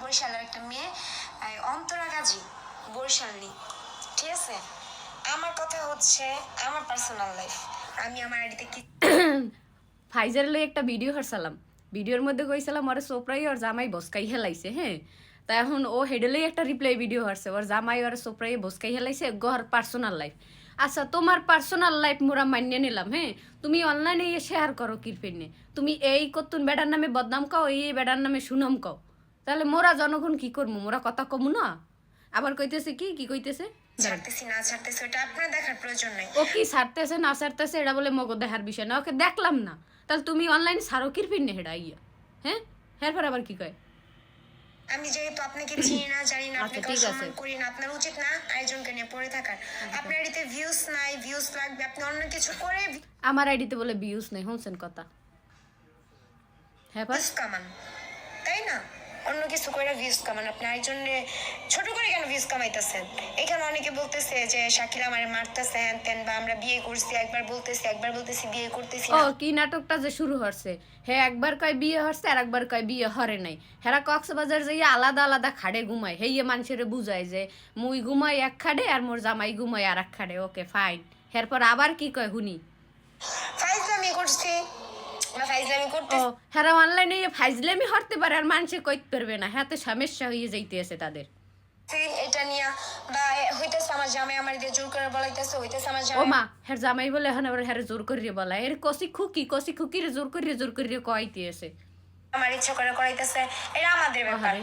বরিশালের একটা মেয়ে, অন্তরা গাজী, বরিশাল নেই, ঠিক আছে? আমার কথা হচ্ছে আমার পার্সোনাল লাইফ, আমি আমার আইডিতে কি ফাইজার লই একটা ভিডিও হারসালাম, ভিডিওর মধ্যে কইছিলাম ওরে সোপ্রাই ওর জামাই বসকাই হেলাইছে। হ্যাঁ, তা এখন ও হেডেলেই একটা রিপ্লাই ভিডিও হারছে, ওর জামাই ওর সোপ্রাই বসকাই হেলাইছে, গহর পার্সোনাল লাইফ। আচ্ছা, তোমার পার্সোনাল লাইফ মোরা মান্য নিলাম। হ্যাঁ, তুমি অনলাইনে শেয়ার করো কিরপেনে, তুমি এই কতুন বেডার নামে বদনাম কাও, এই বেডার নামে সুনাম কাও, তাহলে মোরা জনগণ কি করবো? মোরা কথা কমু না? আবার কইতেছে কি কইতেছে, ছাড়তেছি না ছাড়তেছি ওটা আপনার দেখার প্রয়োজন নাই। ও কি ছাড়তেছে না ছাড়তেছে এটা বলে মগো দেখার বিষয় না, ওকে দেখলাম না, তাহলে তুমি অনলাইন সারো কিরপেনে হেডা ইয়া? হ্যাঁ, এরপর আবার কি কয়? আমি যেহেতু আপনাকে চিনি না জানি না, আচ্ছা, আপনাকে ঠিক আছে। সম্মান করি না, আপনার উচিত না আরেকজনকে নিয়ে পড়ে থাকার। আপনার আইডিতে ভিউজ নাই, ভিউজ লাগবে, আপনি অন্য কিছু করে আমার আইডিতে বলে ভিউজ নেই, শুনছেন কথা? হ্যাঁ, ভিউজ কামান, তাই না? অন্য কিছু করে ভিউজ কামান। আপনি আরেকজনে ছোট করে কেন ভিউজ কামাইতেছেন? এখানে অনেকে বলতেছে যে শাকিলা আমারে মারতেছে হ্যান ত্যান, বা আমরা বিয়ে করছি, একবার বলতেছি বিয়ে করতেছি ও না। কি নাটকটা যে শুরু হচ্ছে, হ্যাঁ একবার কয় বিয়ে হচ্ছে আর একবার কয় বিয়ে হরে নাই। হেরা কক্সবাজার যাইয়া আলাদা আলাদা খাড়ে ঘুমায়, হেয়ে মানুষের বুঝায় যে মুই ঘুমাই এক খাড়ে আর মোর জামাই ঘুমাই আর এক খাড়ে। ওকে ফাইন, এরপর আবার কি কয় শুনি? ফাইজলামি করছি, আমরা ফাইজলামি ও করতেছি হেরা অনলাইনে ফাইজলেমি হরতে পারে আর মানুষে কইতে পারবে না, হ্যাঁ তো সমস্যা হয়ে যাইতে আছে তাদের। এটা নিয়ে, বা হইতেছে আমার জামাই আমার দিয়ে জোর করে বলাইতেছে, হইতেছে আমার ও জামাই মা, হের জামাই বলে এখন আবার হেরে জোর করিয়ে বলা, এর কষি খুকি রে জোর করিয়ে কয়াইতে আছে। আমার ইচ্ছা করে করাইতেছে, এটা আমাদের ব্যাপার। আহারে।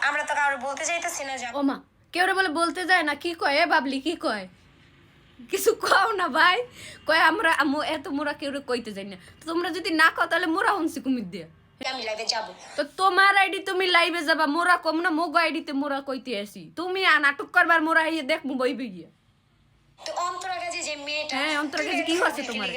আমরা তো কারোর বলতে চাইতেছি না যে ও মা, কেউ বলে বলতে যায় না, কি কয় এ বাবলি, কি কয়? কিছু কও না ভাই, কয় আমরা এত মোরা কেউ কইতে যাই না। তো তোমরা যদি না কও তাহলে মোরা হনছি কুমির দিয়া। আমি লাইভে যাবো। তো তোমার আইডি তুমি লাইভে যাবা, মোরা কম না? মোগো আইডিতে মোরা কইতে আসি, তুমি নাটক করবার মোরা ইয়ে দেখবো বইবে গিয়া। তো অন্তরা কাছে যে মেয়েটা, হ্যাঁ, অন্তরা কাছে কি হচ্ছে তোমার?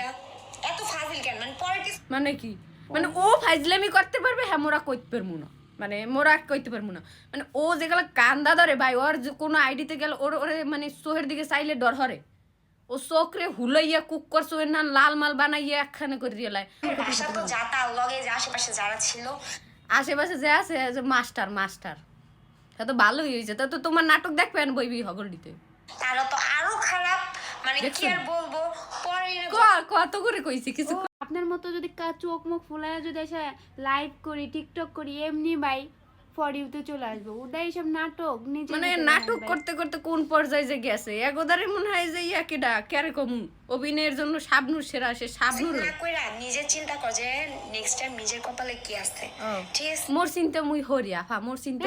এত ফাজিল কেন? মানে পরে কি মানে কি, মানে ও ফাইজলামি করতে পারবে, হ্যাঁ মোরা কইতে পারবো না, মানে মোরা কইতে পারবো না। মানে ও যেগুলো কান্দা ধরে ভাই, ওর কোনো আইডিতে গেল ওরে মানে চোখের দিকে চাইলে ডর হরে, ও চোখরে হুলাইয়া কুক করছে না লাল মাল বানাইয়া একখানে করে দিয়ে লাই। বাসা তো যা তার লগে যে আশেপাশে যারা ছিল, আশেপাশে যে আছে যে মাস্টার তা তো ভালোই হয়েছে, তা তো তোমার নাটক দেখবে না বইবি খবর দিতে। তারা তো আরো খারাপ, মানে কি দেখছো? আর বলবো পরে কত করে কইছি কিছু। আপনার মতো যদি চোখ মুখ ফুলায় যদি এসে লাইভ করি, টিকটক করি, এমনি বাই ফর ইউতে চলে আসবো। ওটাই এইসব নাটক নিজে মানে নাটক করতে করতে কোন পর্যায়ে যে গেছে, একদারে মনে হয় যে ইয়া কেডা কেরে কম অভিনয়ের জন্য শাবনুর সেরা, সে শাবনুর না কইরা নিজে চিন্তা কর যে নেক্সট টাইম নিজের কপালে কি আছে। ঠিক আছে, মোর চিন্তা মুই হরিয়া মোর চিন্তা